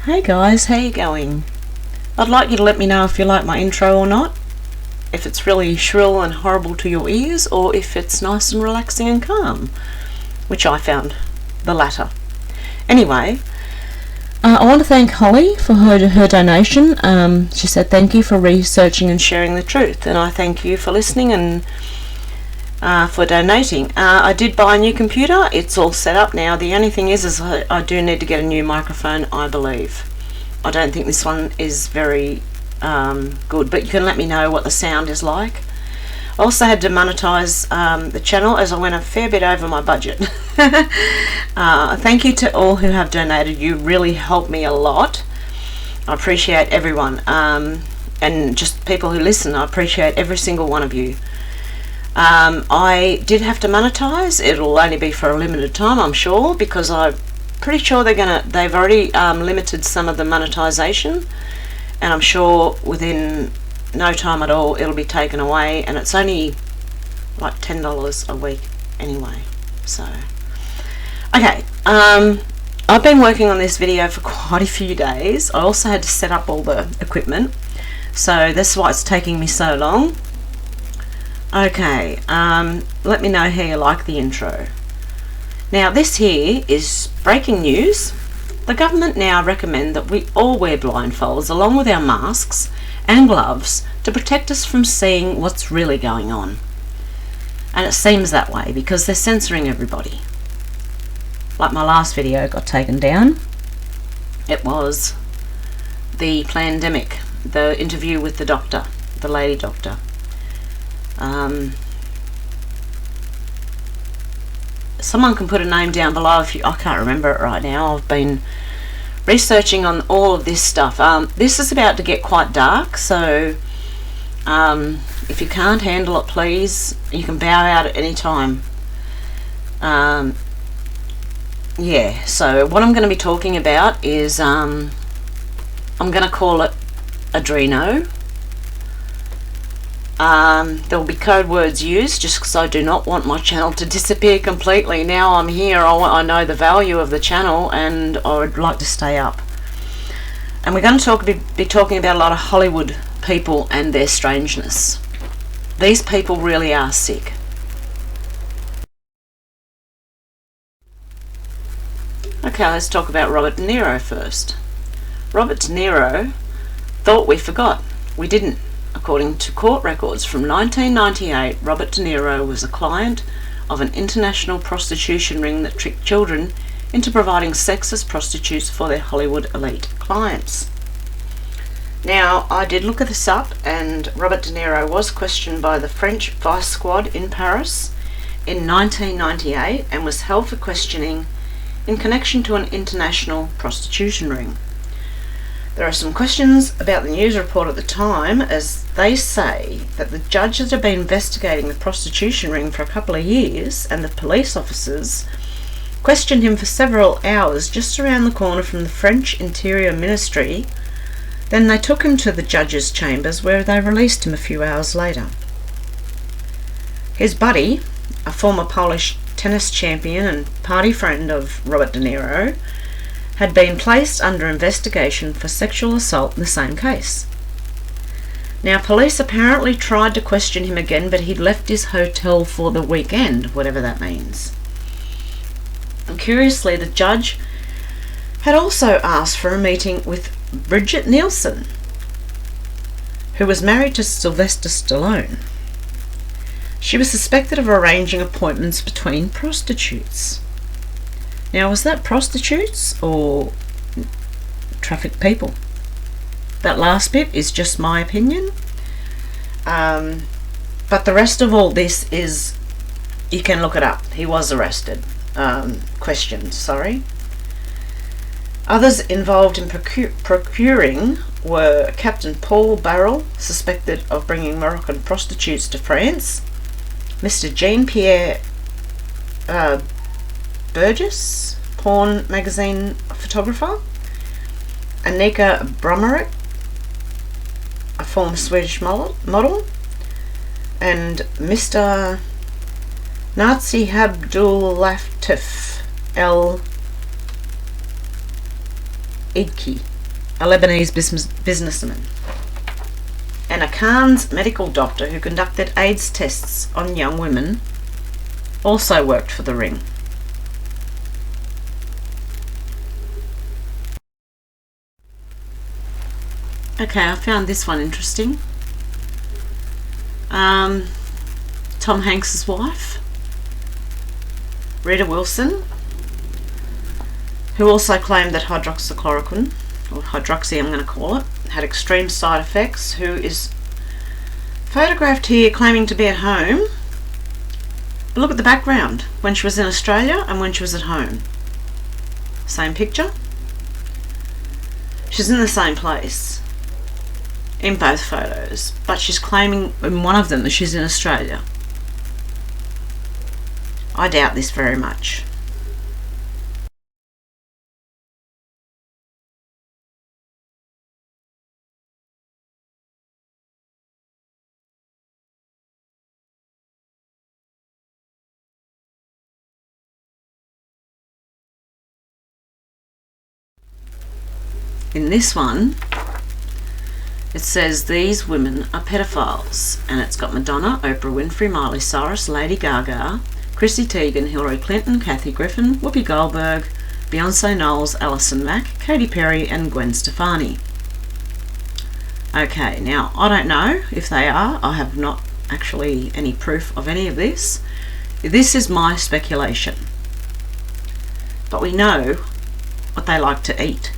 Hey guys, how you going? I'd like you to let me know if you like my intro or not, if it's really shrill and horrible to your ears, or if it's nice and relaxing and calm, which I found the latter. Anyway, I want to thank Holly for her donation. She said thank you for researching and sharing the truth, and I thank you for listening and for donating. I did buy a new computer. It's all set up now. The only thing is I do need to get a new microphone, I believe. I don't think this one is very good, but you can let me know what the sound is like. I also had to monetize the channel as I went a fair bit over my budget. Thank you to all who have donated. You really helped me a lot. I appreciate everyone, and just people who listen. I appreciate every single one of you. I did have to monetize. It'll only be for a limited time, I'm sure, because I'm pretty sure they've already limited some of the monetization, and I'm sure within no time at all it'll be taken away, and it's only like $10 a week anyway. So okay, I've been working on this video for quite a few days. I also had to set up all the equipment, so that's why it's taking me so long. Okay, let me know how you like the intro. Now this here is breaking news. The government now recommend that we all wear blindfolds along with our masks and gloves to protect us from seeing what's really going on. And it seems that way because they're censoring everybody. Like my last video got taken down. It was the pandemic, the interview with the doctor, the lady doctor. Someone can put a name down below if you. I can't remember it right now. I've been researching on all of this stuff. This is about to get quite dark, so if you can't handle it, please, you can bow out at any time. Yeah, so what I'm going to be talking about is I'm going to call it Adreno. There will be code words used just because I do not want my channel to disappear completely. Now I'm here, I know the value of the channel, and I would like to stay up. And we're going to be talking about a lot of Hollywood people and their strangeness. These people really are sick. Okay, let's talk about Robert De Niro first. Robert De Niro thought we forgot. We didn't. According to court records from 1998, Robert De Niro was a client of an international prostitution ring that tricked children into providing sex as prostitutes for their Hollywood elite clients. Now, I did look this up, and Robert De Niro was questioned by the French Vice Squad in Paris in 1998 and was held for questioning in connection to an international prostitution ring. There are some questions about the news report at the time, as they say that the judge that had been investigating the prostitution ring for a couple of years and the police officers questioned him for several hours just around the corner from the French Interior Ministry. Then they took him to the judge's chambers, where they released him a few hours later. His buddy, a former Polish tennis champion and party friend of Robert De Niro, had been placed under investigation for sexual assault in the same case. Now, police apparently tried to question him again, but he'd left his hotel for the weekend, whatever that means. And curiously, the judge had also asked for a meeting with Bridget Nielsen, who was married to Sylvester Stallone. She was suspected of arranging appointments between prostitutes. Now, was that prostitutes or trafficked people? That last bit is just my opinion. But the rest of all this is, you can look it up. He was arrested. Questioned, sorry. Others involved in procuring were Captain Paul Barrel, suspected of bringing Moroccan prostitutes to France, Mr. Jean-Pierre Burgess, porn magazine photographer, Annika Bromerick, a former Swedish model, and Mr. Nazi Abdulatif El Idki. a Lebanese businessman, and a Cannes medical doctor who conducted AIDS tests on young women also worked for the ring. Okay, I found this one interesting. Tom Hanks's wife, Rita Wilson, who also claimed that hydroxychloroquine, or hydroxy I'm going to call it, had extreme side effects, who is photographed here claiming to be at home. But look at the background, when she was in Australia and when she was at home. Same picture. She's in the same place in both photos, but she's claiming in one of them that she's in Australia. I doubt this very much. In this one, it says these women are pedophiles, and it's got Madonna, Oprah Winfrey, Miley Cyrus, Lady Gaga, Chrissy Teigen, Hillary Clinton, Kathy Griffin, Whoopi Goldberg, Beyonce Knowles, Alison Mack, Katy Perry and Gwen Stefani. Okay, now I don't know if they are. I have not actually any proof of any of this. This is my speculation. But we know what they like to eat.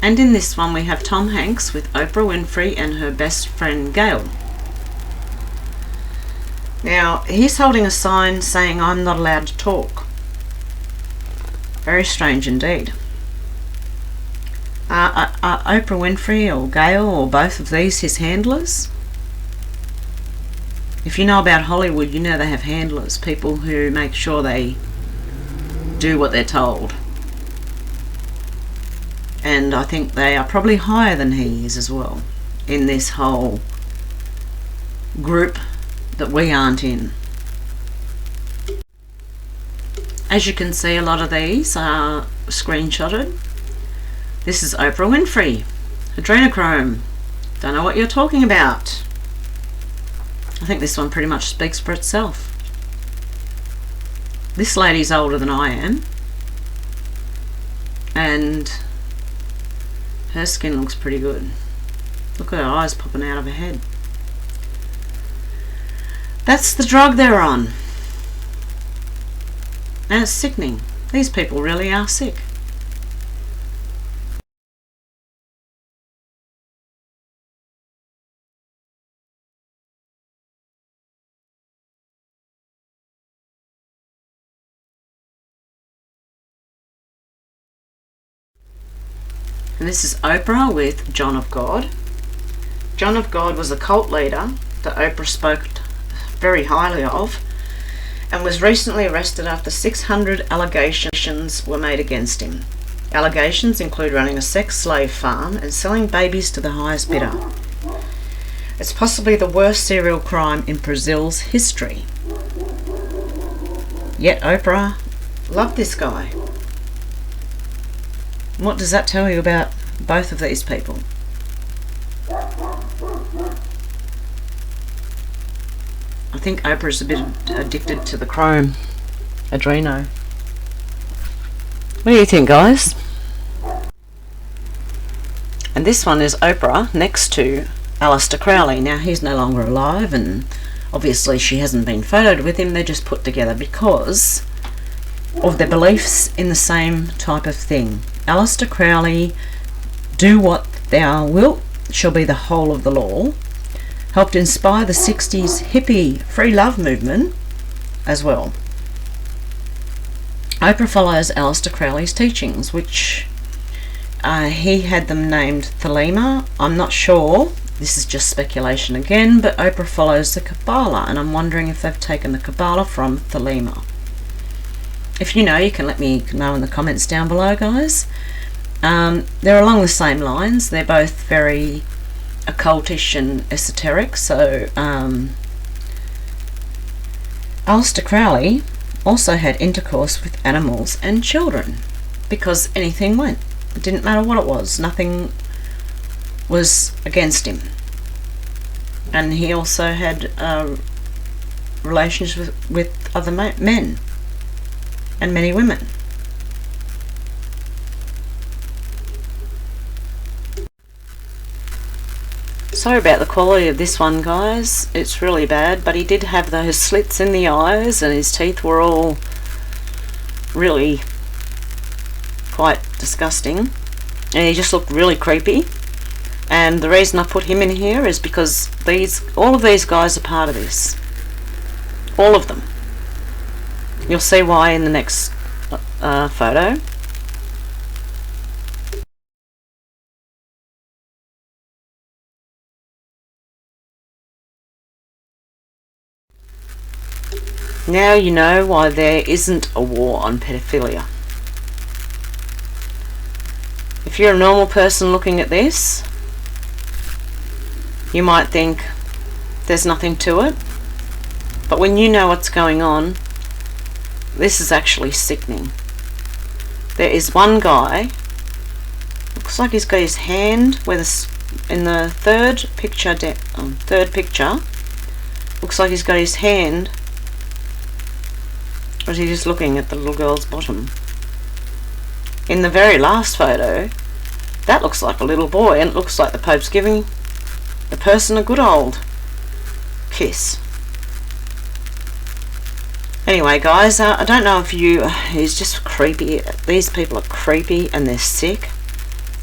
And in this one we have Tom Hanks with Oprah Winfrey and her best friend Gail. Now, he's holding a sign saying I'm not allowed to talk. Very strange indeed. Are Oprah Winfrey or Gail or both of these his handlers? If you know about Hollywood, you know they have handlers, people who make sure they do what they're told. And I think they are probably higher than he is as well in this whole group that we aren't in. As you can see, a lot of these are screenshotted. This is Oprah Winfrey, adrenochrome. Don't know what you're talking about. I think this one pretty much speaks for itself. This lady's older than I am, and her skin looks pretty good. Look at her eyes popping out of her head. That's the drug they're on. And it's sickening. These people really are sick. And this is Oprah with John of God. John of God was a cult leader that Oprah spoke very highly of, and was recently arrested after 600 allegations were made against him. Allegations include running a sex slave farm and selling babies to the highest bidder. It's possibly the worst serial crime in Brazil's history. Yet Oprah loved this guy. What does that tell you about both of these people? I think Oprah's a bit addicted to the chrome adreno. What do you think, guys? And this one is Oprah next to Aleister Crowley. Now, he's no longer alive, and obviously she hasn't been photoed with him. They're just put together because of their beliefs in the same type of thing. Aleister Crowley, do what thou wilt, shall be the whole of the law, helped inspire the 60s hippie free love movement as well. Oprah follows Aleister Crowley's teachings, which he had them named Thelema. I'm not sure, this is just speculation again, but Oprah follows the Kabbalah, and I'm wondering if they've taken the Kabbalah from Thelema. If you know, you can let me know in the comments down below, guys. They're along the same lines. They're both very occultish and esoteric, so Aleister Crowley also had intercourse with animals and children because anything went. It didn't matter what it was. Nothing was against him. And he also had relations with other men and many women. Sorry about the quality of this one, guys. It's really bad, but he did have those slits in the eyes and his teeth were all really quite disgusting. And he just looked really creepy. And the reason I put him in here is because all of these guys are part of this. All of them. You'll see why in the next photo. Now you know why there isn't a war on pedophilia. If you're a normal person looking at this, you might think there's nothing to it. But when you know what's going on, this is actually sickening. There is one guy, looks like he's got his hand in the third picture, looks like he's got his hand. Or is he just looking at the little girl's bottom? In the very last photo, that looks like a little boy, and it looks like the Pope's giving the person a good old kiss. Anyway, guys, I don't know if he's just creepy. These people are creepy and they're sick.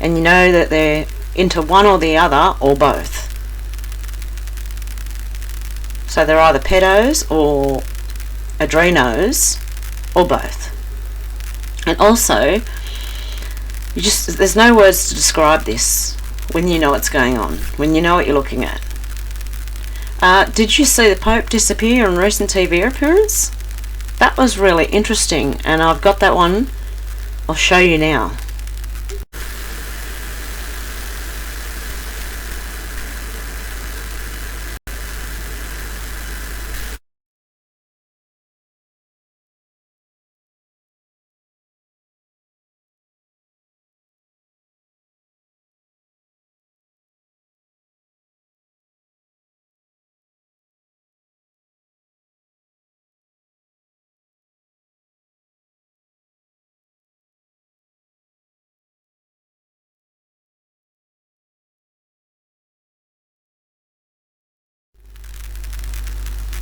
And you know that they're into one or the other or both. So they're either pedos or adrenos or both. And also, there's no words to describe this when you know what's going on, when you know what you're looking at. Did you see the Pope disappear on a recent TV appearance? That was really interesting, and I've got that one. I'll show you now.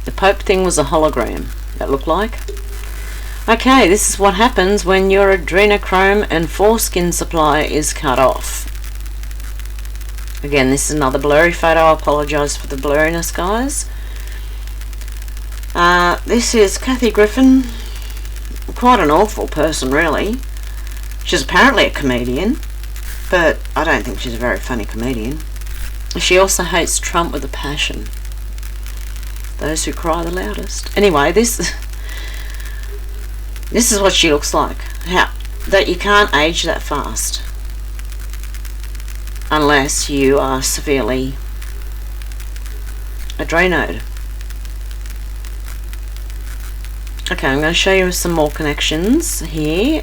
The Pope thing was a hologram, that looked like. Okay, this is what happens when your adrenochrome and foreskin supply is cut off. Again, this is another blurry photo. I apologise for the blurriness, guys. This is Kathy Griffin. Quite an awful person, really. She's apparently a comedian, but I don't think she's a very funny comedian. She also hates Trump with a passion. Those who cry the loudest. Anyway, this is what she looks like. That you can't age that fast. Unless you are severely adrenoed. Okay, I'm going to show you some more connections here.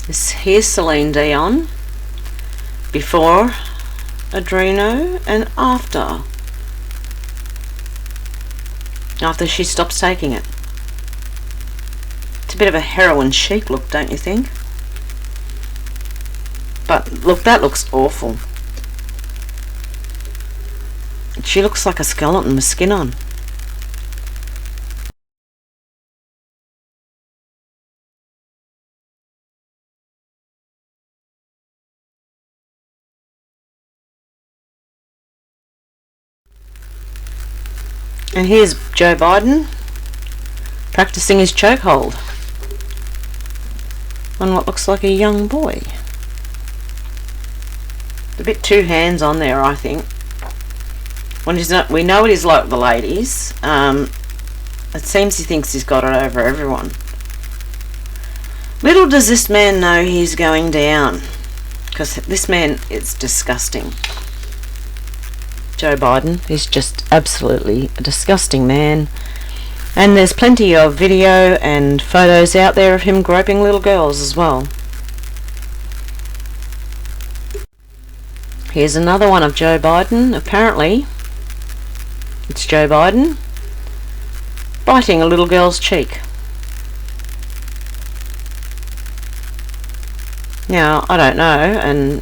Here's Celine Dion. Before adreno and after she stops taking it. It's a bit of a heroin chic look, don't you think? But look, that looks awful. She looks like a skeleton with skin on. And here's Joe Biden practicing his chokehold on what looks like a young boy. A bit too hands on there, I think. We know what he's like with the ladies. It seems he thinks he's got it over everyone. Little does this man know he's going down, because this man is disgusting. Joe Biden is just absolutely a disgusting man. And there's plenty of video and photos out there of him groping little girls as well. Here's another one of Joe Biden. Apparently, it's Joe Biden biting a little girl's cheek. Now, I don't know, and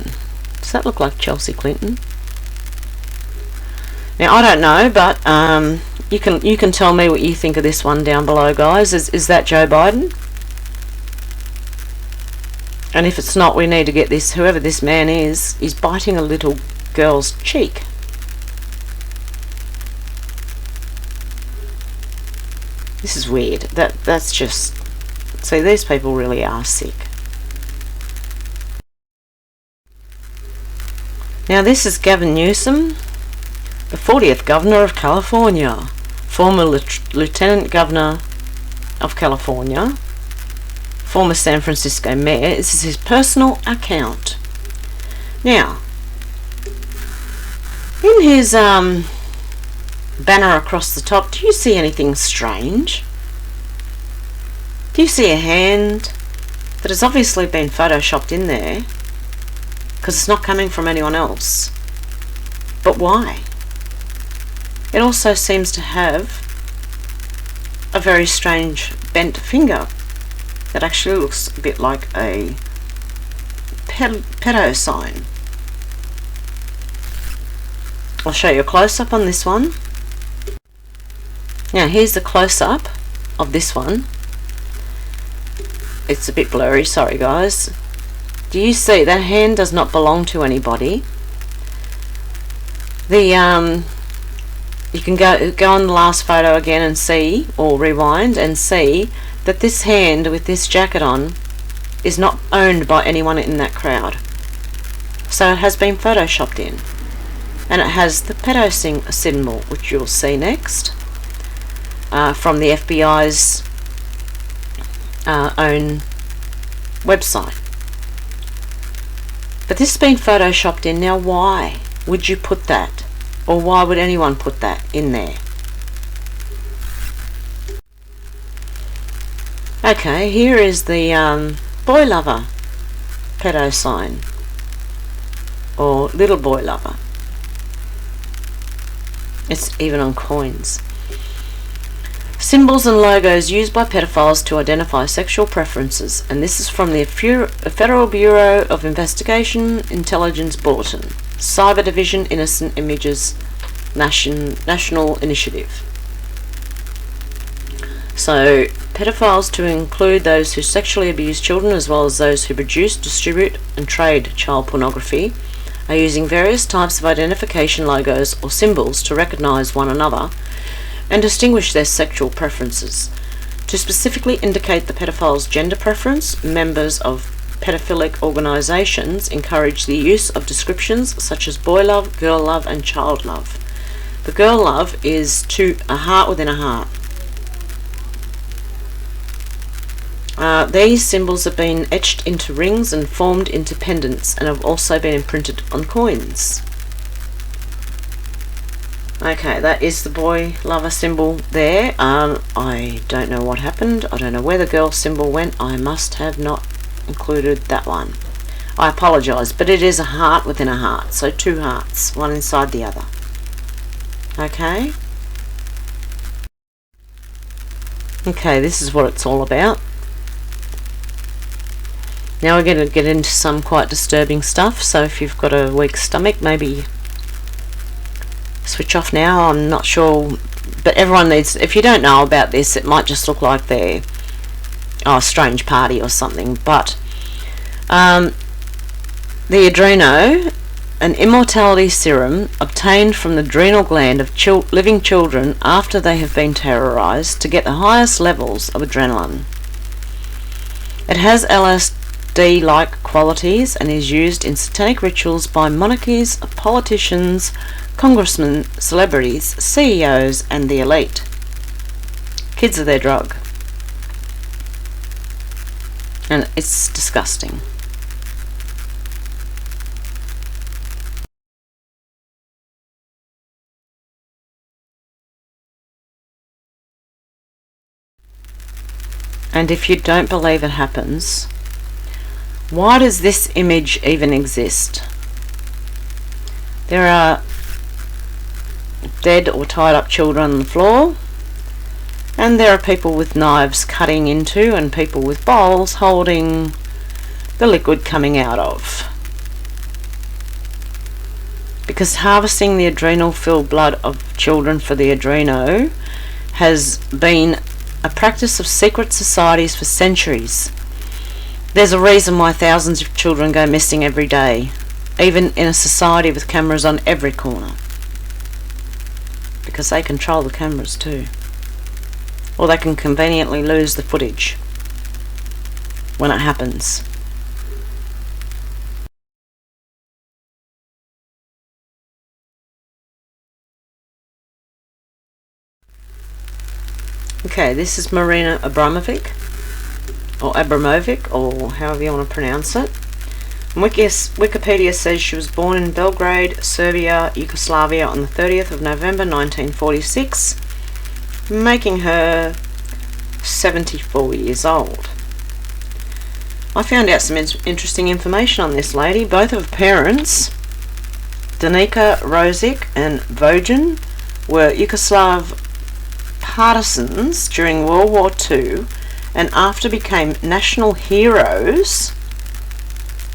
does that look like Chelsea Clinton? Now, I don't know, but you can tell me what you think of this one down below, guys. Is that Joe Biden? And if it's not, we need to get this, whoever this man is biting a little girl's cheek. This is weird. That's just... See, these people really are sick. Now this is Gavin Newsom, the 40th Governor of California, former Lieutenant Governor of California, former San Francisco Mayor. This is his personal account. Now, in his banner across the top, do you see anything strange? Do you see a hand that has obviously been photoshopped in there? Because it's not coming from anyone else. But why? It also seems to have a very strange bent finger that actually looks a bit like a pedo sign. I'll show you a close-up on this one. Now here's the close-up of this one. It's a bit blurry, sorry guys. Do you see that hand does not belong to anybody? The you can go on the last photo again and see, or rewind and see, that this hand with this jacket on is not owned by anyone in that crowd. So it has been photoshopped in. And it has the pedo symbol, which you'll see next, from the FBI's own website. But this has been photoshopped in. Now why would you put that? Or why would anyone put that in there? Okay, here is the boy lover pedo sign. Or little boy lover. It's even on coins. Symbols and logos used by pedophiles to identify sexual preferences, and this is from the Federal Bureau of Investigation Intelligence Bulletin, Cyber Division Innocent Images National Initiative. So, pedophiles, to include those who sexually abuse children as well as those who produce, distribute and trade child pornography, are using various types of identification logos or symbols to recognize one another and distinguish their sexual preferences. To specifically indicate the pedophile's gender preference, members of pedophilic organisations encourage the use of descriptions such as boy love, girl love and child love. The girl love is a heart within a heart. These symbols have been etched into rings and formed into pendants and have also been imprinted on coins. Okay, that is the boy lover symbol there. I don't know what happened. I don't know where the girl symbol went. I must have not included that one. I apologise, but it is a heart within a heart. So two hearts, one inside the other. Okay. Okay, this is what it's all about. Now we're going to get into some quite disturbing stuff. So if you've got a weak stomach, maybe switch off now. I'm not sure, but everyone needs, if you don't know about this, it might just look like they're a strange party or something. But the adreno, an immortality serum obtained from the adrenal gland of living children after they have been terrorized to get the highest levels of adrenaline. It has LSD-like qualities and is used in satanic rituals by monarchies, politicians, congressmen, celebrities, CEOs and the elite. Kids are their drug. And it's disgusting. And if you don't believe it happens, why does this image even exist? There are dead or tied up children on the floor, and there are people with knives cutting into, and people with bowls holding the liquid coming out of. Because harvesting the adrenal-filled blood of children for the adreno has been a practice of secret societies for centuries. There's a reason why thousands of children go missing every day, even in a society with cameras on every corner. Because they control the cameras too. Or they can conveniently lose the footage when it happens. Okay, this is Marina Abrovomic, or Abromovic, or however you want to pronounce it. Wikipedia says she was born in Belgrade, Serbia, Yugoslavia on the 30th of November 1946, making her 74 years old. I found out some interesting information on this lady. Both of her parents, Danica Rosic and Vojan, were Yugoslav partisans during World War II, and after became national heroes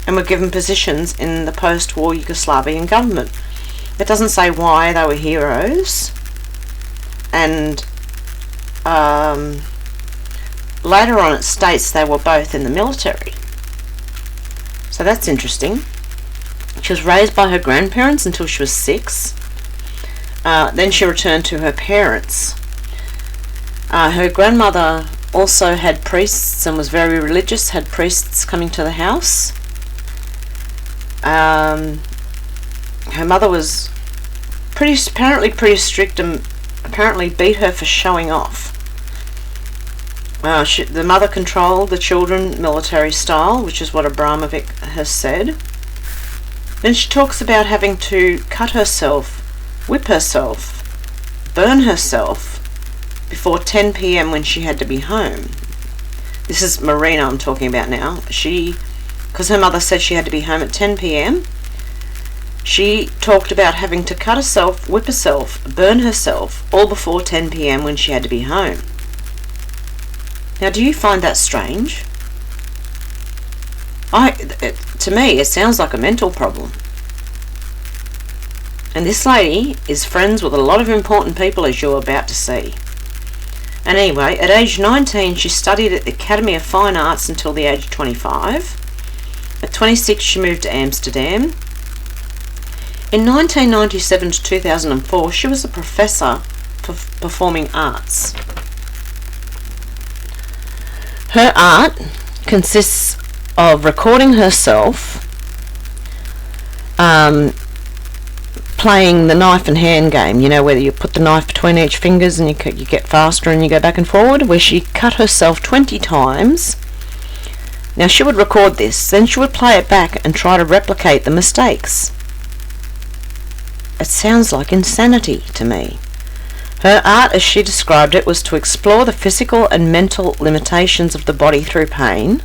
and were given positions in the post-war Yugoslavian government. It doesn't say why they were heroes, and later on it states they were both in the military. So that's interesting. She was raised by her grandparents until she was 6. Then she returned to her parents. Her grandmother also had priests and was very religious, had priests coming to the house. Her mother was apparently pretty strict and apparently beat her for showing off. The mother controlled the children military style, which is what Abromovic has said. Then she talks about having to cut herself, whip herself, burn herself before 10 p.m. when she had to be home. This is Marina I'm talking about now. Because her mother said she had to be home at 10 p.m, she talked about having to cut herself, whip herself, burn herself, all before 10 p.m. when she had to be home. Now, do you find that strange? To me, it sounds like a mental problem. And this lady is friends with a lot of important people, as you're about to see. And anyway, at age 19, she studied at the Academy of Fine Arts until the age of 25. At 26, she moved to Amsterdam. In 1997 to 2004, she was a professor for performing arts. Her art consists of recording herself playing the knife and hand game, you know, where you put the knife between each fingers and you get faster and you go back and forward, where she cut herself 20 times. Now, she would record this, then she would play it back and try to replicate the mistakes. It sounds like insanity to me. Her art, as she described it, was to explore the physical and mental limitations of the body through pain.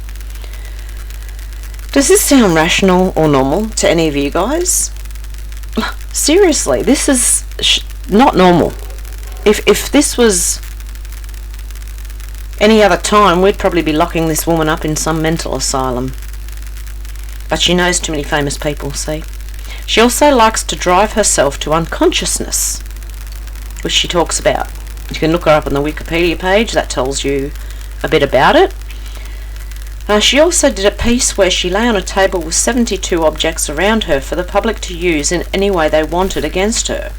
Does this sound rational or normal to any of you guys? Seriously, this is not normal. If this was any other time, we'd probably be locking this woman up in some mental asylum. But she knows too many famous people, see? She also likes to drive herself to unconsciousness, which she talks about. You can look her up on the Wikipedia page, that tells you a bit about it. She also did a piece where she lay on a table with 72 objects around her for the public to use in any way they wanted against her.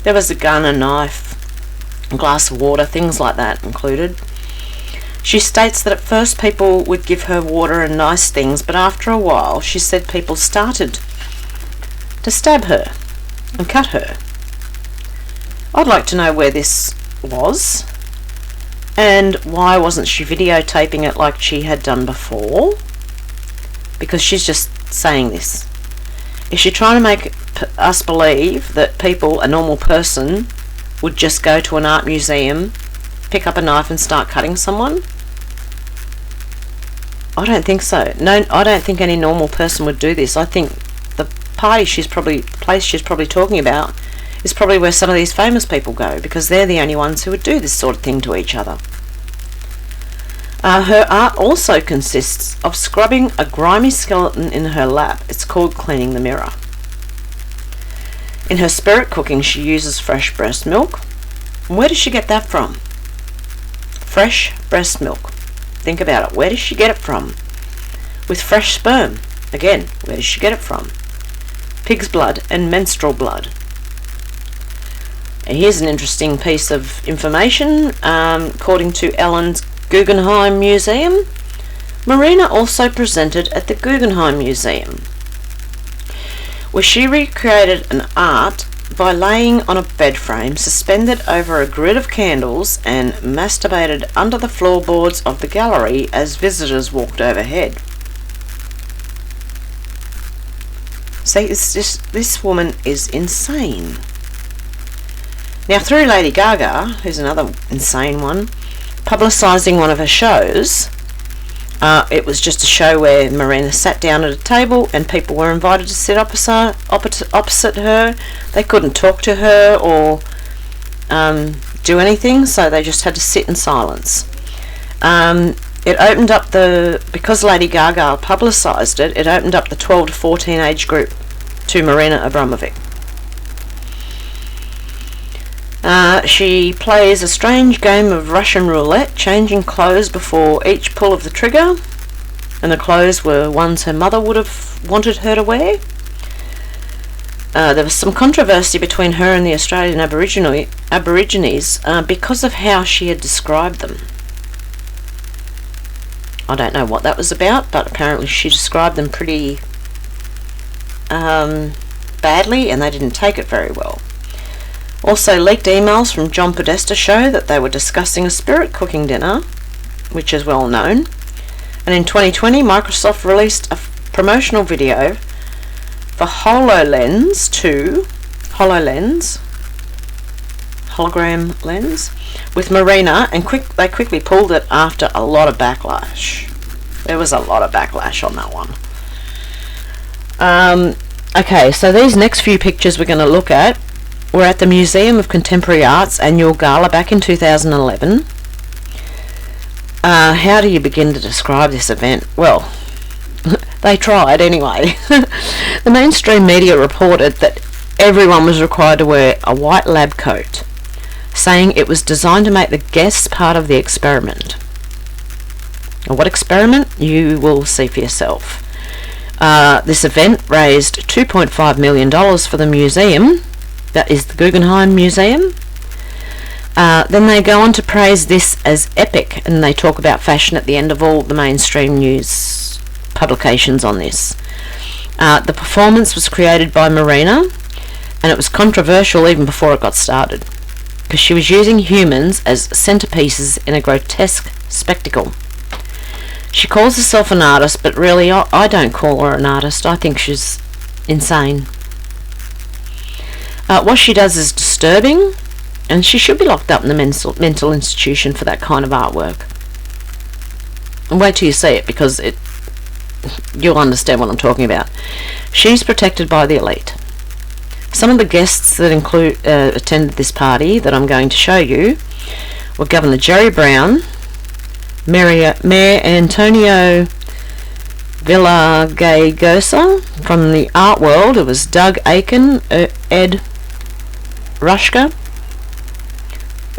There was a gun, a knife, a glass of water, things like that included. She states that at first people would give her water and nice things, but after a while she said people started to stab her and cut her. I'd like to know where this was and why wasn't she videotaping it like she had done before, because she's just saying this. Is she trying to make us believe that people, a normal person, would just go to an art museum, pick up a knife and start cutting someone? I don't think so. No, I don't think any normal person would do this. I think the place she's probably talking about is probably where some of these famous people go, because they're the only ones who would do this sort of thing to each other. Her art also consists of scrubbing a grimy skeleton in her lap. It's called cleaning the mirror. In her spirit cooking, she uses fresh breast milk. And where does she get that from? Fresh breast milk. Think about it. Where does she get it from? With fresh sperm. Again, where does she get it from? Pig's blood and menstrual blood. And here's an interesting piece of information. According to Ellen's Guggenheim Museum, Marina also presented at the Guggenheim Museum, where she recreated an art by laying on a bed frame suspended over a grid of candles and masturbated under the floorboards of the gallery as visitors walked overhead. See, this woman is insane. Now, through Lady Gaga, who's another insane one, publicising one of her shows, it was just a show where Marina sat down at a table and people were invited to sit opposite her. They couldn't talk to her or do anything, so they just had to sit in silence. It opened up because Lady Gaga publicised it, it opened up the 12 to 14 age group to Marina Abrovomic. She plays a strange game of Russian roulette, changing clothes before each pull of the trigger, and the clothes were ones her mother would have wanted her to wear. There was some controversy between her and the Australian Aborigines because of how she had described them. I don't know what that was about, but apparently she described them pretty badly, and they didn't take it very well. Also, leaked emails from John Podesta show that they were discussing a spirit cooking dinner, which is well known. And in 2020, Microsoft released a promotional video for HoloLens 2, hologram lens, with Marina, and they quickly pulled it after a lot of backlash. There was a lot of backlash on that one. Okay, so these next few pictures we're going to look at were at the Museum of Contemporary Art's annual gala back in 2011. How do you begin to describe this event? Well, they tried anyway. The mainstream media reported that everyone was required to wear a white lab coat, saying it was designed to make the guests part of the experiment. And what experiment? You will see for yourself. This event raised $2.5 million for the museum. That is the Guggenheim Museum. Then they go on to praise this as epic, and they talk about fashion at the end of all the mainstream news publications on this. The performance was created by Marina, and it was controversial even before it got started, because she was using humans as centerpieces in a grotesque spectacle. She calls herself an artist, but really I don't call her an artist. I think she's insane. What she does is disturbing, and she should be locked up in the mental institution for that kind of artwork. And wait till you see it, because you'll understand what I'm talking about. She's protected by the elite. Some of the guests that attended this party that I'm going to show you were Governor Jerry Brown, Mayor Antonio Villaraigosa. From the art world, it was Doug Aiken, Ed Rushka,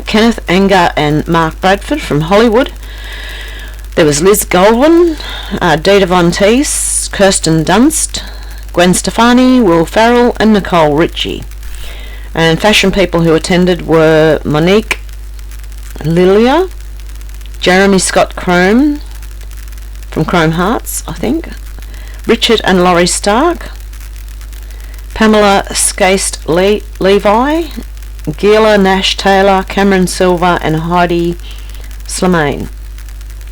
Kenneth Anger, and Mark Bradford. From Hollywood, there was Liz Goldwyn, Dita Von Teese, Kirsten Dunst, Gwen Stefani, Will Ferrell, and Nicole Richie. And fashion people who attended were Monique Lilia, Jeremy Scott Crome from Chrome Hearts, I think, Richard and Laurie Stark, Pamela Skaist Levi, Gila Nash Taylor, Cameron Silver, and Heidi Slimane.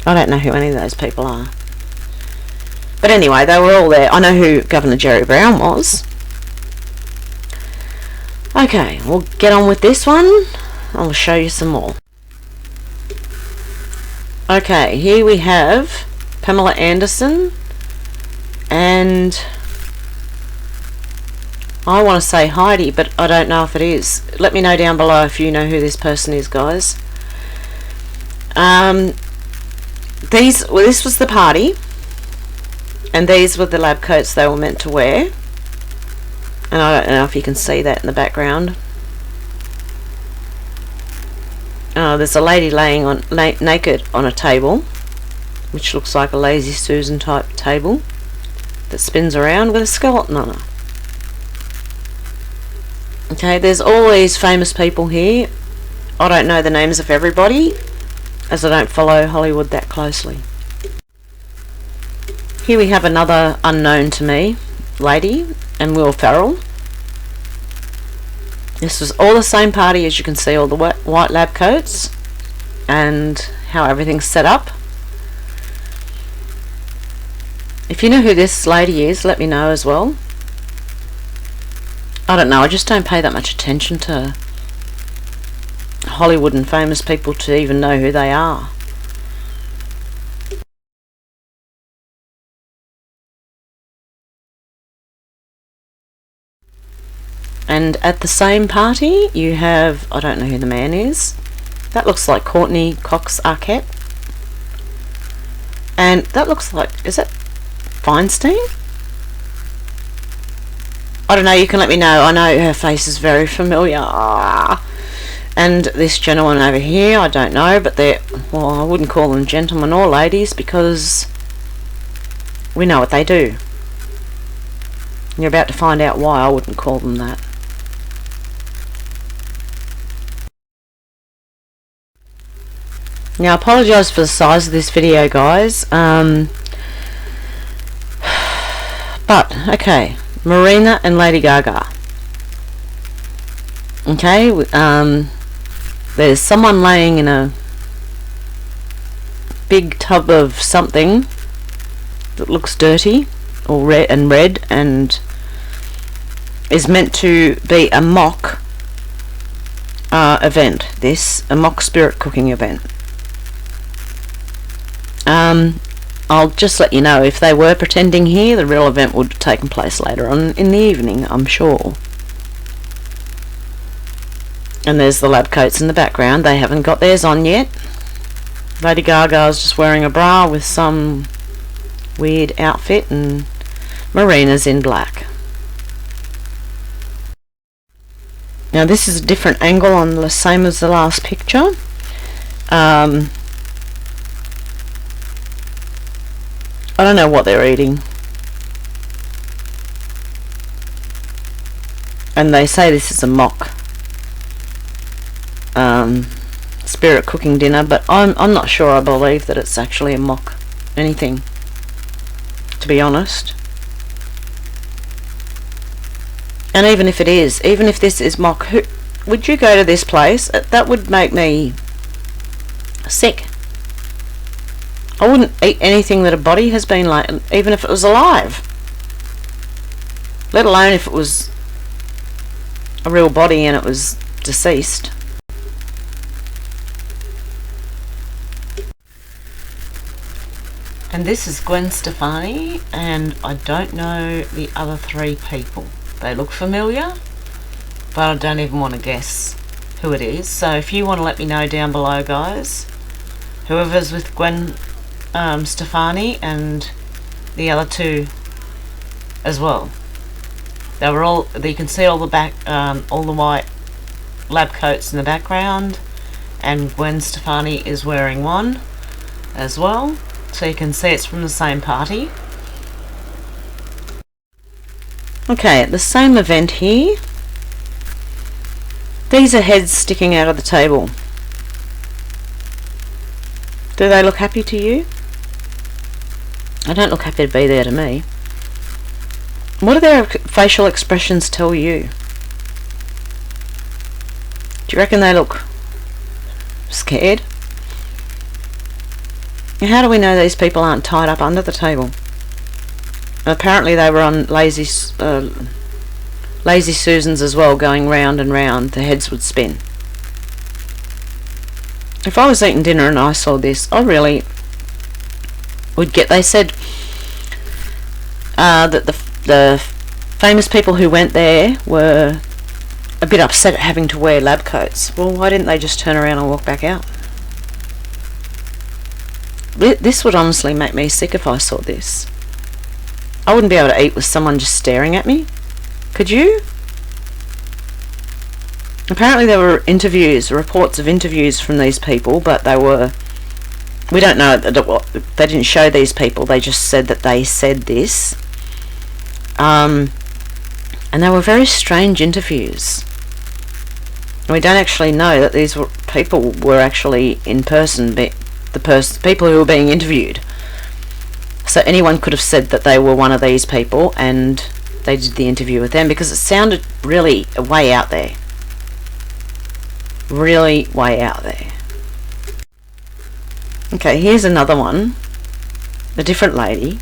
I don't know who any of those people are. But anyway, they were all there. I know who Governor Jerry Brown was. Okay, we'll get on with this one. I'll show you some more. Okay, here we have Pamela Anderson, and I want to say Heidi, but I don't know if it is. Let me know down below if you know who this person is, guys. This was the party, and these were the lab coats they were meant to wear. And I don't know if you can see that in the background. There's a lady laying naked on a table, which looks like a Lazy Susan type table that spins around with a skeleton on it. Okay, there's all these famous people here. I don't know the names of everybody, as I don't follow Hollywood that closely. Here we have another unknown to me lady, and Will Ferrell. This was all the same party, as you can see, all the white lab coats and how everything's set up. If you know who this lady is, let me know as well. I don't know, I just don't pay that much attention to Hollywood and famous people to even know who they are. And at the same party you have, I don't know who the man is, that looks like Courtney Cox Arquette, and that looks like, is it Feinstein? I don't know, you can let me know. I know her face is very familiar. And this gentleman over here, I don't know, but they're, well, I wouldn't call them gentlemen or ladies because we know what they do. You're about to find out why I wouldn't call them that. Now, I apologise for the size of this video, guys. But, okay. Marina and Lady Gaga. Okay, there's someone laying in a big tub of something that looks dirty or red and is meant to be a mock event. A mock spirit cooking event. I'll just let you know, if they were pretending here, the real event would have taken place later on in the evening, I'm sure. And there's the lab coats in the background. They haven't got theirs on yet. Lady Gaga's just wearing a bra with some weird outfit, and Marina's in black. Now this is a different angle on the same as the last picture. I don't know what they're eating. And they say this is a mock spirit cooking dinner, but I'm not sure I believe that it's actually a mock anything, to be honest. And even if it is, even if this is mock, would you go to this place? That would make me sick. I wouldn't eat anything that a body has been like, even if it was alive. Let alone if it was a real body and it was deceased. And this is Gwen Stefani, and I don't know the other three people. They look familiar, but I don't even want to guess who it is. So if you want to let me know down below, guys, whoever's with Gwen Stefani and the other two as well. They were all, you can see all the white lab coats in the background, and Gwen Stefani is wearing one as well, so you can see it's from the same party. Okay, at the same event here, these are heads sticking out of the table. Do they look happy to you? They don't look happy to be there to me. What do their facial expressions tell you? Do you reckon they look scared? And how do we know these people aren't tied up under the table? Apparently they were on Lazy Susans as well, going round and round. The heads would spin. If I was eating dinner and I saw this, I really would get. They said that the famous people who went there were a bit upset at having to wear lab coats. Well, why didn't they just turn around and walk back out? This would honestly make me sick if I saw this. I wouldn't be able to eat with someone just staring at me. Could you? Apparently there were reports of interviews from these people, but we don't know, they didn't show these people, they just said that they said this. And they were very strange interviews. And we don't actually know that these people were actually in person, people who were being interviewed. So anyone could have said that they were one of these people and they did the interview with them, because it sounded really way out there. Really way out there. Okay, here's another one. A different lady.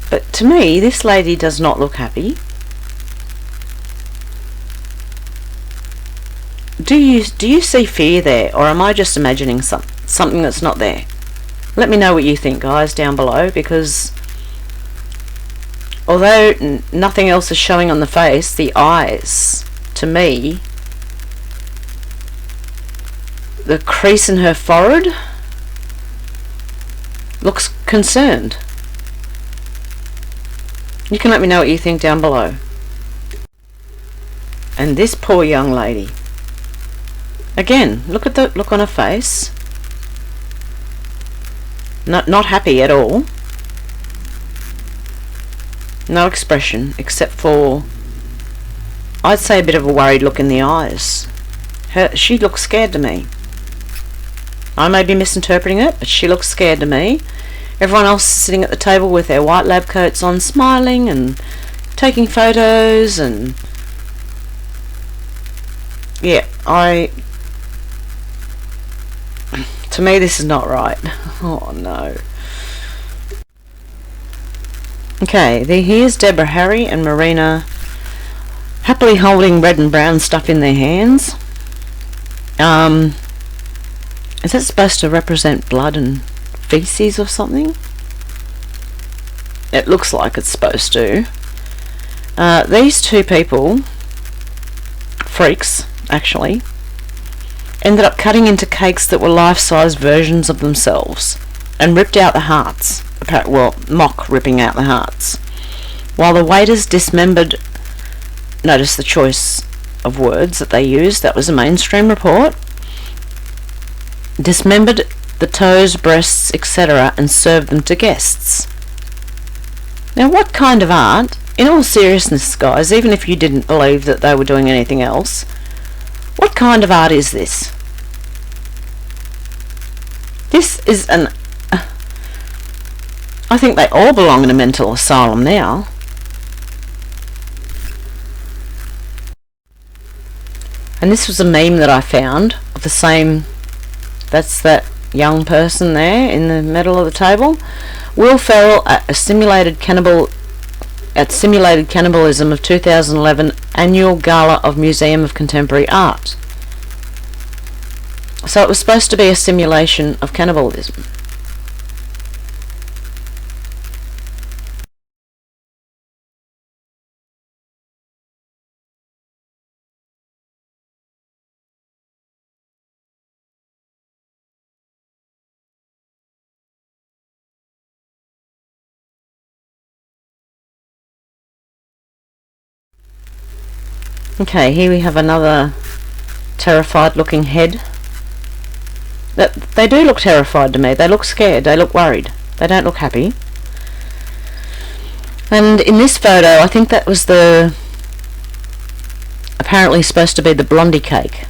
But to me, this lady does not look happy. Do you see fear there, or am I just imagining something that's not there? Let me know what you think, guys, down below, because although nothing else is showing on the face, the eyes, to me, the crease in her forehead looks concerned. You can let me know what you think down below. And this poor young lady. Again, look at the look on her face. Not happy at all. No expression, except for, I'd say, a bit of a worried look in the eyes. She looks scared to me. I may be misinterpreting it, but she looks scared to me. Everyone else is sitting at the table with their white lab coats on, smiling and taking photos, and yeah, to me this is not right. Oh no. Okay, here's Deborah Harry and Marina happily holding red and brown stuff in their hands. Is that supposed to represent blood and feces or something? It looks like it's supposed to. These two people, freaks actually, ended up cutting into cakes that were life-size versions of themselves and ripped out the hearts. Well, mock ripping out the hearts. While the waiters dismembered, notice the choice of words that they used, that was a mainstream report, dismembered the toes, breasts, etc. and served them to guests. Now, what kind of art, in all seriousness, guys, even if you didn't believe that they were doing anything else, what kind of art is this? This is I think they all belong in a mental asylum now. And this was a meme that I found of the same, that's that young person there in the middle of the table. Will Ferrell at simulated cannibalism of 2011 annual gala of Museum of Contemporary Art. So it was supposed to be a simulation of cannibalism. Okay, here we have another terrified looking head. They do look terrified to me. They look scared. They look worried. They don't look happy. And in this photo, I think that was apparently supposed to be the Blondie cake.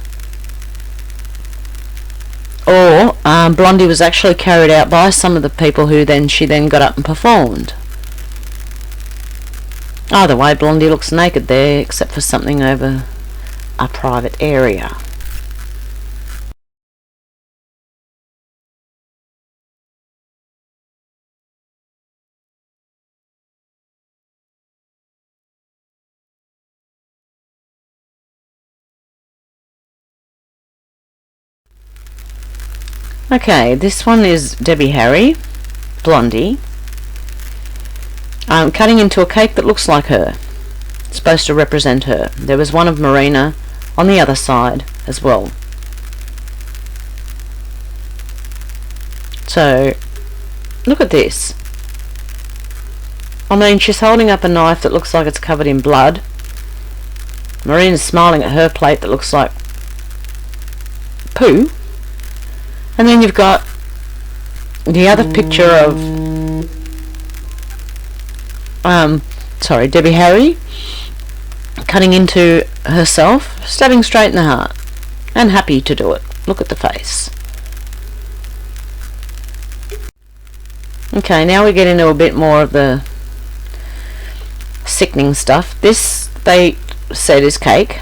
Or Blondie was actually carried out by some of the people who she then got up and performed. Either way, Blondie looks naked there, except for something over a private area. Okay, this one is Debbie Harry, blondie, cutting into a cake that looks like her. It's supposed to represent her. There was one of Marina on the other side as well. So, look at this. I mean, she's holding up a knife that looks like it's covered in blood. Marina's smiling at her plate that looks like poo. And then you've got the other picture of Debbie Harry cutting into herself, stabbing straight in the heart, and happy to do it. Look at the face. Okay, now we get into a bit more of the sickening stuff. This, they said, is cake.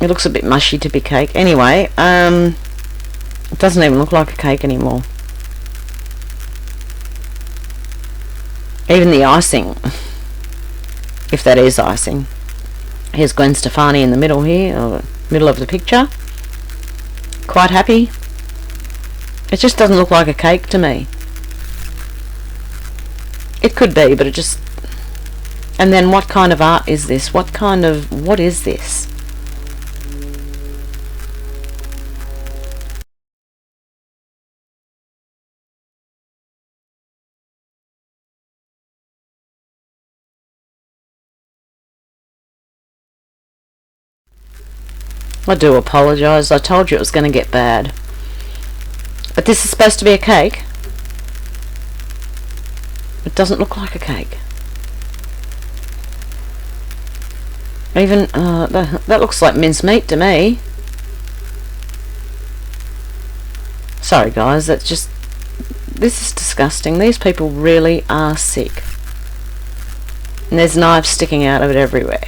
It looks a bit mushy to be cake. Anyway, it doesn't even look like a cake anymore. Even the icing, if that is icing. Here's Gwen Stefani in the middle here, or middle of the picture. Quite happy. It just doesn't look like a cake to me. It could be, but it just... And then what kind of art is this? What is this? I do apologise. I told you it was going to get bad. But this is supposed to be a cake. It doesn't look like a cake. Even, that looks like mincemeat to me. Sorry guys, that's just... This is disgusting. These people really are sick. And there's knives sticking out of it everywhere.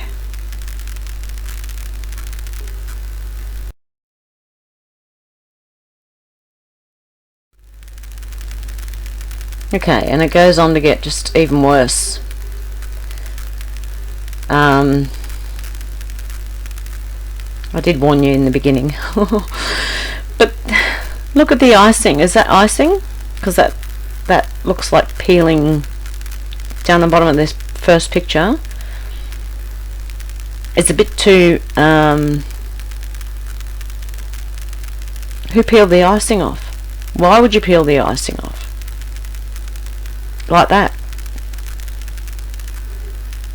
Okay, and it goes on to get just even worse. I did warn you in the beginning. But look at the icing. Is that icing? Because that looks like peeling down the bottom of this first picture. It's a bit too... Who peeled the icing off? Why would you peel the icing off? Like that.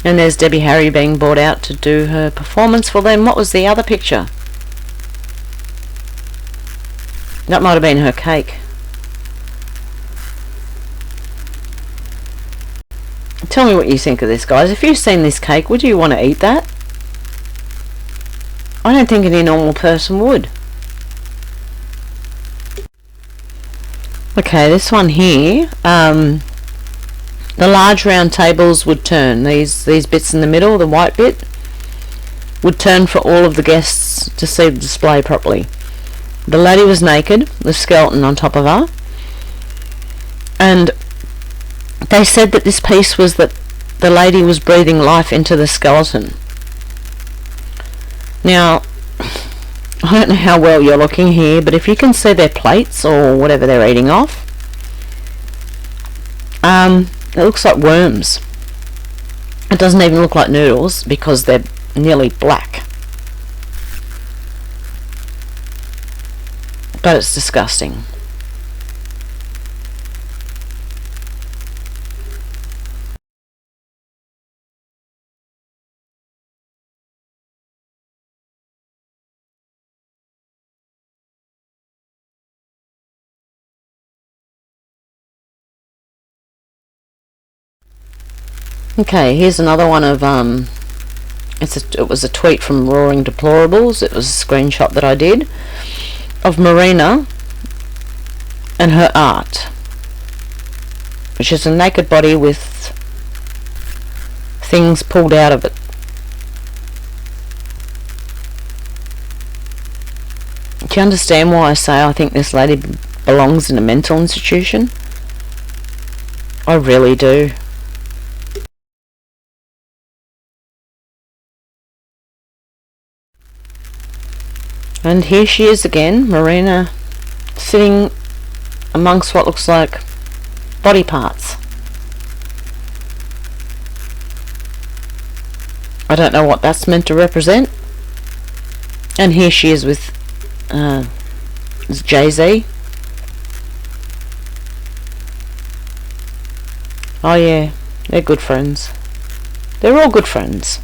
And there's Debbie Harry being brought out to do her performance. Well then, what was the other picture? That might have been her cake. Tell me what you think of this, guys. If you've seen this cake, would you want to eat that? I don't think any normal person would. Okay, this one here, the large round tables would turn. These bits in the middle, the white bit, would turn for all of the guests to see the display properly. The lady was naked, the skeleton on top of her, and they said that this piece was that the lady was breathing life into the skeleton. Now, I don't know how well you're looking here, but if you can see their plates or whatever they're eating off, it looks like worms. It doesn't even look like noodles because they're nearly black. But it's disgusting. Okay, here's another one of it was a tweet from Roaring Deplorables. It was a screenshot that I did of Marina and her art, which is a naked body with things pulled out of it. Do you understand why I say I think this lady belongs in a mental institution? I really do. And here she is again, Marina, sitting amongst what looks like body parts. I don't know what that's meant to represent. And here she is with Jay-Z. Oh yeah, they're good friends. They're all good friends.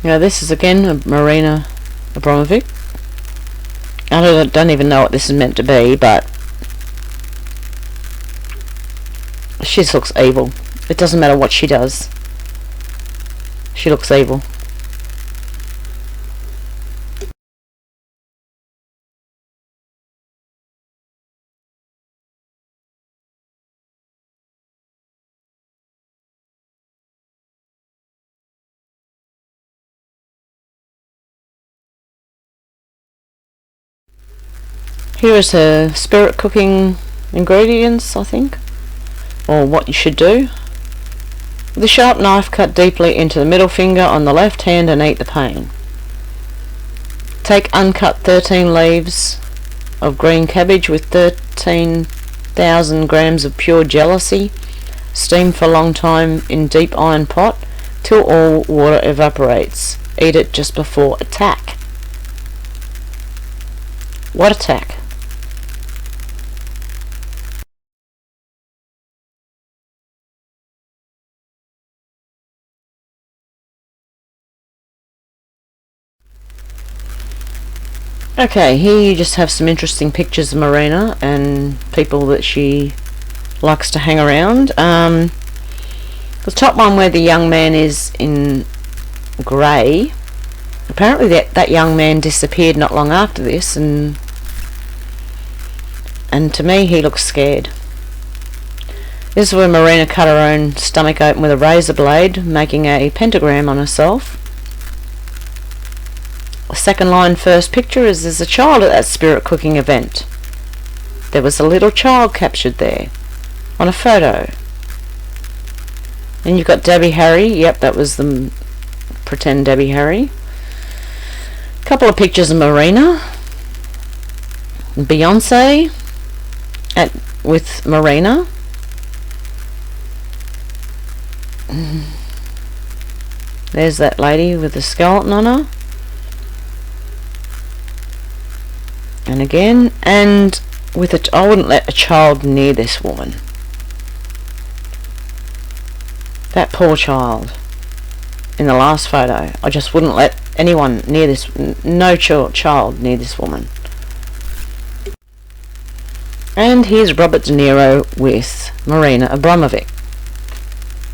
Now this is again Marina Abrovomic. I don't even know what this is meant to be, but she just looks evil. It doesn't matter what she does. She looks evil. Here is her spirit cooking ingredients, I think, or what you should do. With a sharp knife, cut deeply into the middle finger on the left hand and eat the pain. Take uncut 13 leaves of green cabbage with 13,000 grams of pure jealousy. Steam for a long time in deep iron pot till all water evaporates. Eat it just before attack. What attack? Okay, here you just have some interesting pictures of Marina and people that she likes to hang around. The top one where the young man is in grey, apparently that young man disappeared not long after this, and to me he looks scared. This is where Marina cut her own stomach open with a razor blade, making a pentagram on herself. The second line, first picture, is there's a child at that spirit cooking event. There was a little child captured there on a photo. Then you've got Debbie Harry. Yep, that was the pretend Debbie Harry. A couple of pictures of Marina, Beyonce with Marina. There's that lady with the skeleton on her. And again, and with it, I wouldn't let a child near this woman. That poor child in the last photo. I just wouldn't let anyone near this, no child near this woman. And here's Robert De Niro with Marina Abrovomic.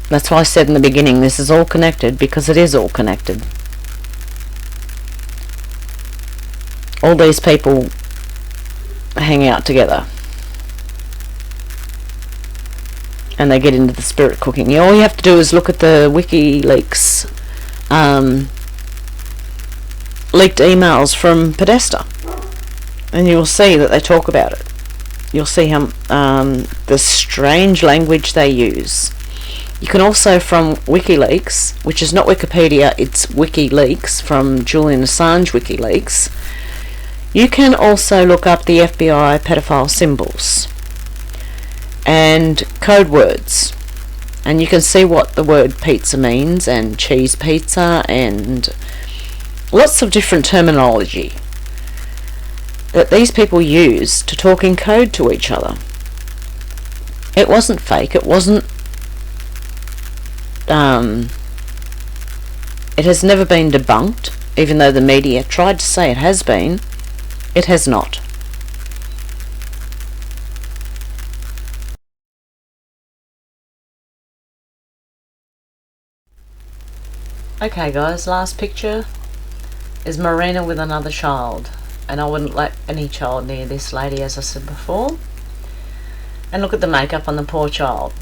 That's why I said in the beginning this is all connected, because it is all connected. All these people hang out together and they get into the spirit cooking. All you have to do is look at the WikiLeaks leaked emails from Podesta, and you will see that they talk about it. You'll see how the strange language they use. You can also, from WikiLeaks, which is not Wikipedia, it's WikiLeaks, from Julian Assange WikiLeaks, you can also look up the FBI pedophile symbols and code words, and you can see what the word pizza means, and cheese pizza, and lots of different terminology that these people use to talk in code to each other. It wasn't fake, it wasn't it has never been debunked, even though the media tried to say it has been. It has not. Okay guys, last picture is Marina with another child, and I wouldn't let any child near this lady, as I said before. And look at the makeup on the poor child.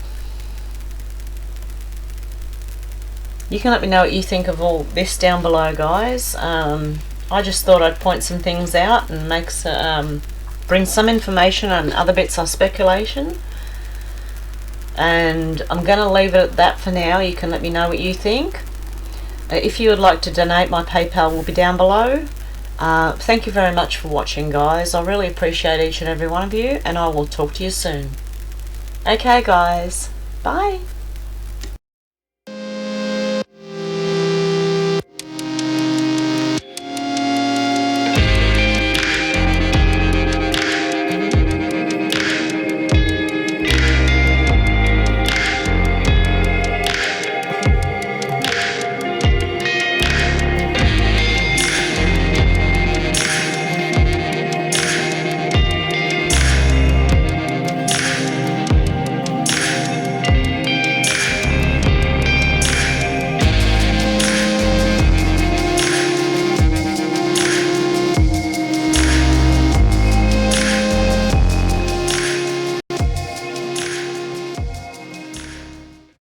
You can let me know what you think of all this down below, guys. I just thought I'd point some things out and bring some information, and other bits are speculation. And I'm going to leave it at that for now. You can let me know what you think. If you would like to donate, my PayPal will be down below. Thank you very much for watching, guys. I really appreciate each and every one of you, and I will talk to you soon. Okay, guys. Bye.